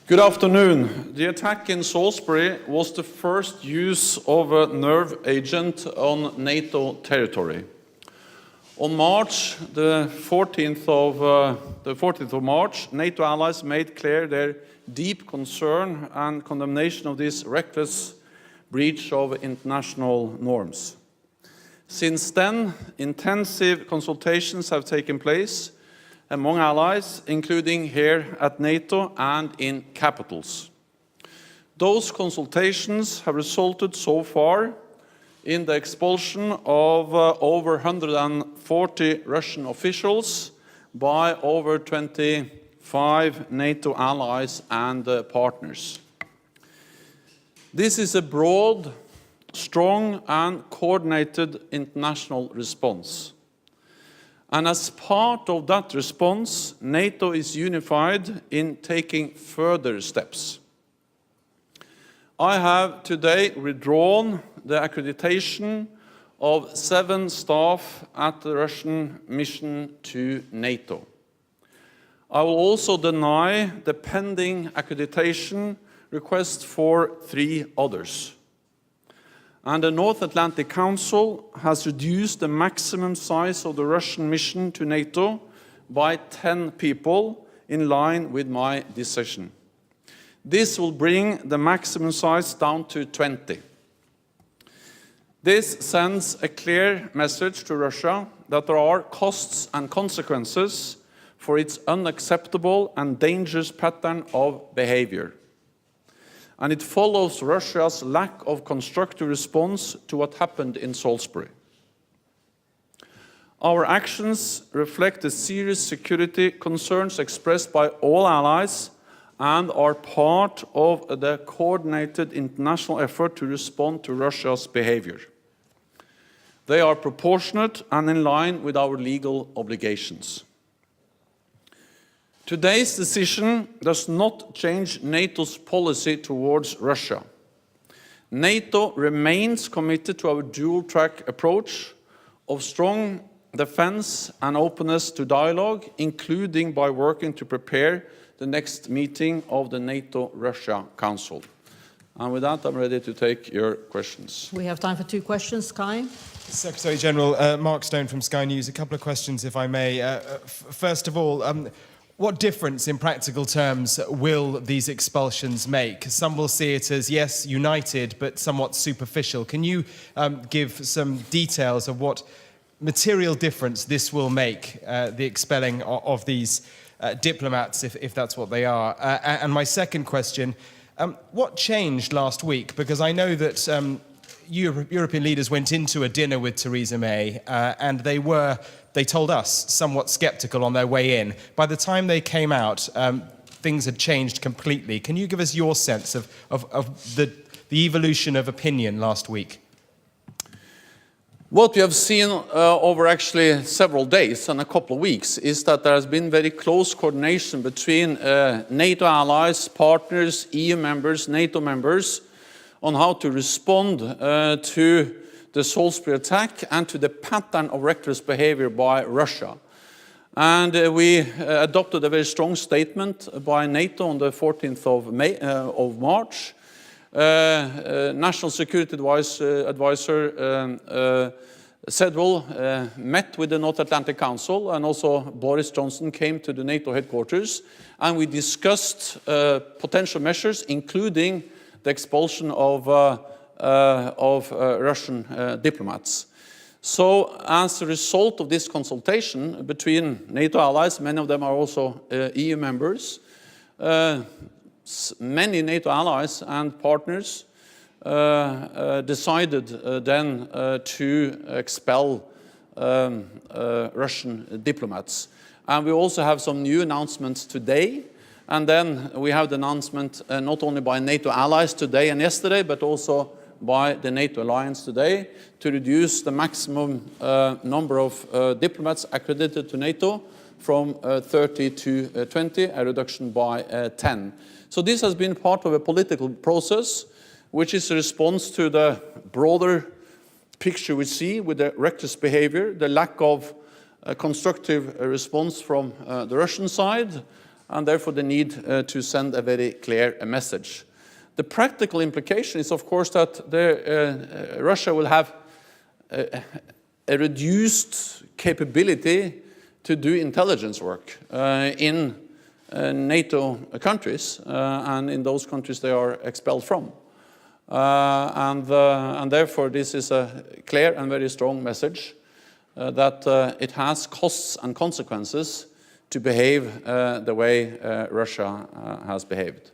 Good afternoon. The attack in Salisbury was the first use of a nerve agent on NATO territory. On March, the 14th of March, NATO allies made clear their deep concern and condemnation of this reckless breach of international norms. Since then, intensive consultations have taken place among allies, including here at NATO and in capitals. Those consultations have resulted so far in the expulsion of over 140 Russian officials by over 25 NATO allies and partners. This is a broad, strong and coordinated international response. And as part of that response, NATO is unified in taking further steps. I have today withdrawn the accreditation of 7 staff at the Russian mission to NATO. I will also deny the pending accreditation request for 3 others. And the North Atlantic Council has reduced the maximum size of the Russian mission to NATO by 10 people in line with my decision. This will bring the maximum size down to 20. This sends a clear message to Russia that there are costs and consequences for its unacceptable and dangerous pattern of behavior. And it follows Russia's lack of constructive response to what happened in Salisbury. Our actions reflect the serious security concerns expressed by all allies and are part of the coordinated international effort to respond to Russia's behavior. They are proportionate and in line with our legal obligations. Today's decision does not change NATO's policy towards Russia. NATO remains committed to our dual-track approach of strong defense and openness to dialogue, including by working to prepare the next meeting of the NATO-Russia Council. And with that, I'm ready to take your questions. We have time for 2 questions. Sky? Secretary General, Mark Stone from Sky News. A couple of questions, if I may. First of all, what difference in practical terms will these expulsions make? Some will see it as, yes, united, but somewhat superficial. Can you give some details of what material difference this will make, the expelling of these diplomats, if that's what they are? And my second question, what changed last week? Because I know that European leaders went into a dinner with Theresa May and they told us, somewhat sceptical on their way in. By the time they came out, things had changed completely. Can you give us your sense of the evolution of opinion last week? What we have seen over actually several days and a couple of weeks is that there has been very close coordination between NATO allies, partners, EU members, NATO members on how to respond to the Salisbury attack and to the pattern of reckless behavior by Russia. And we adopted a very strong statement by NATO on the 14th of March. National Security Advisor Sedwell met with the North Atlantic Council, and also Boris Johnson came to the NATO headquarters, and we discussed potential measures, including the expulsion of Russian diplomats. So as a result of this consultation between NATO allies, many of them are also EU members, many NATO allies and partners decided then to expel Russian diplomats. And we also have some new announcements today. And then we have the announcement not only by NATO allies today and yesterday, but also by the NATO alliance today to reduce the maximum number of diplomats accredited to NATO from 30 to 20, a reduction by 10. So this has been part of a political process, which is a response to the broader picture we see with the reckless behavior, the lack of constructive response from the Russian side, and therefore the need to send a very clear message. The practical implication is, of course, that Russia will have a reduced capability to do intelligence work in NATO countries, and in those countries they are expelled from. And therefore this is a clear and very strong message that it has costs and consequences to behave the way Russia has behaved.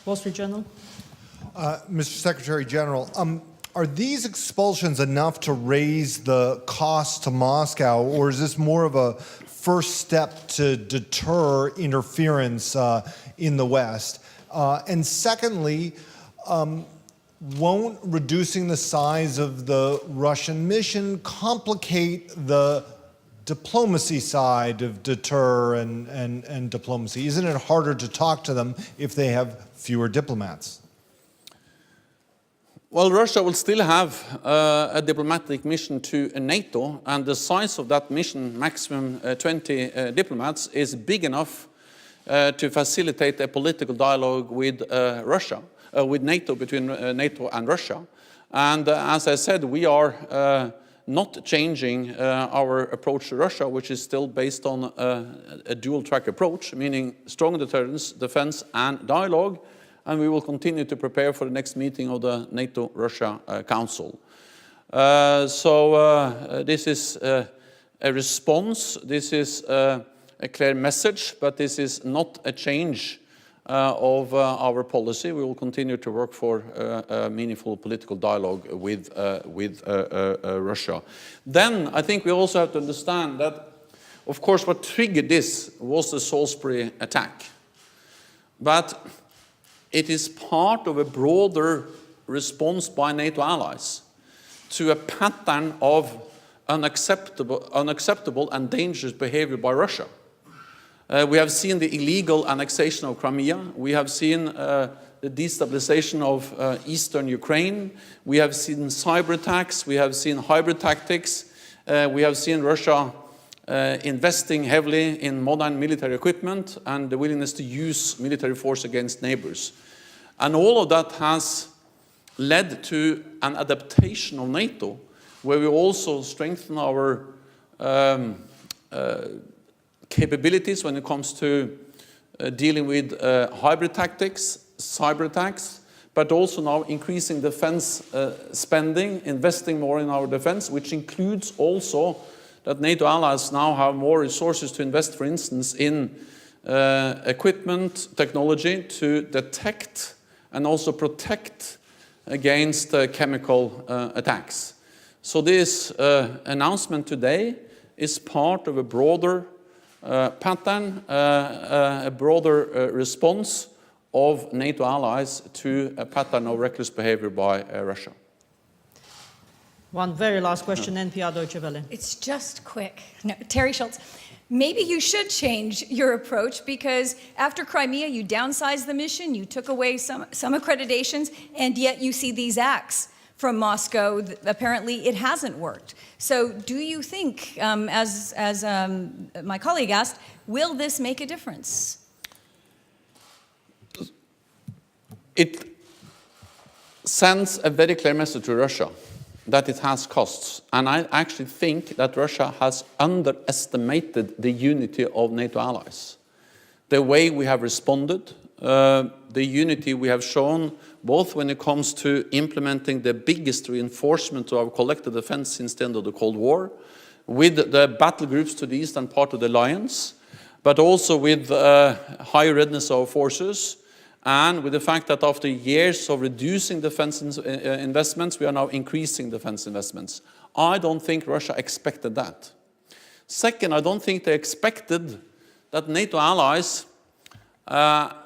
Wall Street Journal. Mr. Secretary General, are these expulsions enough to raise the cost to Moscow, or is this more of a first step to deter interference in the West? And secondly, won't reducing the size of the Russian mission complicate the diplomacy side of deter and diplomacy? Isn't it harder to talk to them if they have fewer diplomats? Well, Russia will still have a diplomatic mission to NATO, and the size of that mission, maximum 20 diplomats, is big enough to facilitate a political dialogue with Russia, with NATO, between NATO and Russia. And as I said, we are not changing our approach to Russia, which is still based on a dual-track approach, meaning strong deterrence, defense, and dialogue. And we will continue to prepare for the next meeting of the NATO-Russia Council. So this is a response, this is a clear message, but this is not a change of our policy. We will continue to work for a meaningful political dialogue with Russia. Then I think we also have to understand that, of course, what triggered this was the Salisbury attack. But it is part of a broader response by NATO allies to a pattern of unacceptable and dangerous behavior by Russia. We have seen the illegal annexation of Crimea. We have seen the destabilization of eastern Ukraine. We have seen cyber attacks. We have seen hybrid tactics. We have seen Russia investing heavily in modern military equipment and the willingness to use military force against neighbors. And all of that has led to an adaptation of NATO, where we also strengthen our capabilities when it comes to dealing with hybrid tactics, cyber attacks, but also now increasing defense spending, investing more in our defense, which includes also that NATO allies now have more resources to invest, for instance, in equipment, technology to detect and also protect against chemical attacks. So this announcement today is part of a broader pattern, a broader response of NATO allies to a pattern of reckless behavior by Russia. One very last question, NPR Deutsche Welle. It's just quick. No, Terry Schultz. Maybe you should change your approach, because after Crimea, you downsized the mission, you took away some accreditations, and yet you see these acts from Moscow. Apparently, it hasn't worked. So do you think, as my colleague asked, will this make a difference? It sends a very clear message to Russia that it has costs. And I actually think that Russia has underestimated the unity of NATO allies. The way we have responded, the unity we have shown, both when it comes to implementing the biggest reinforcement of our collective defense since the end of the Cold War, with the battle groups to the eastern part of the alliance, but also with high readiness of our forces, and with the fact that after years of reducing defense investments, we are now increasing defense investments. I don't think Russia expected that. Second, I don't think they expected that NATO allies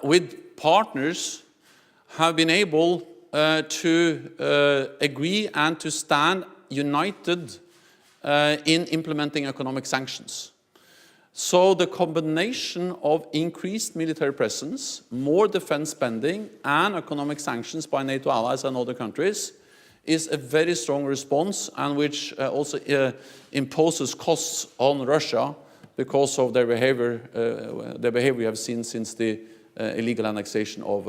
with partners have been able to agree and to stand united in implementing economic sanctions. So the combination of increased military presence, more defense spending, and economic sanctions by NATO allies and other countries is a very strong response, and which also imposes costs on Russia because of their behavior we have seen since the illegal annexation of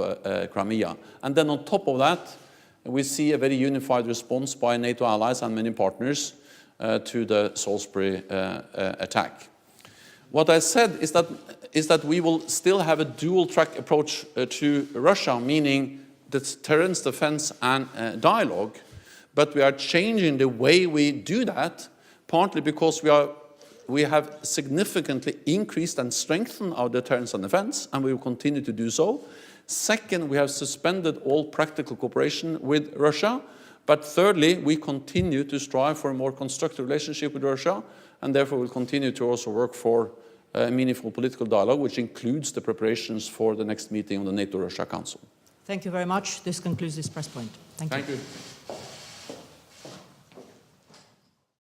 Crimea. And then on top of that, we see a very unified response by NATO allies and many partners to the Salisbury attack. What I said is that we will still have a dual-track approach to Russia, meaning deterrence, defense, and dialogue. But we are changing the way we do that, partly because we have significantly increased and strengthened our deterrence and defense, and we will continue to do so. Second, we have suspended all practical cooperation with Russia. But thirdly, we continue to strive for a more constructive relationship with Russia, and therefore will continue to also work for a meaningful political dialogue, which includes the preparations for the next meeting of the NATO-Russia Council. Thank you very much. This concludes this press point. Thank you. Thank you.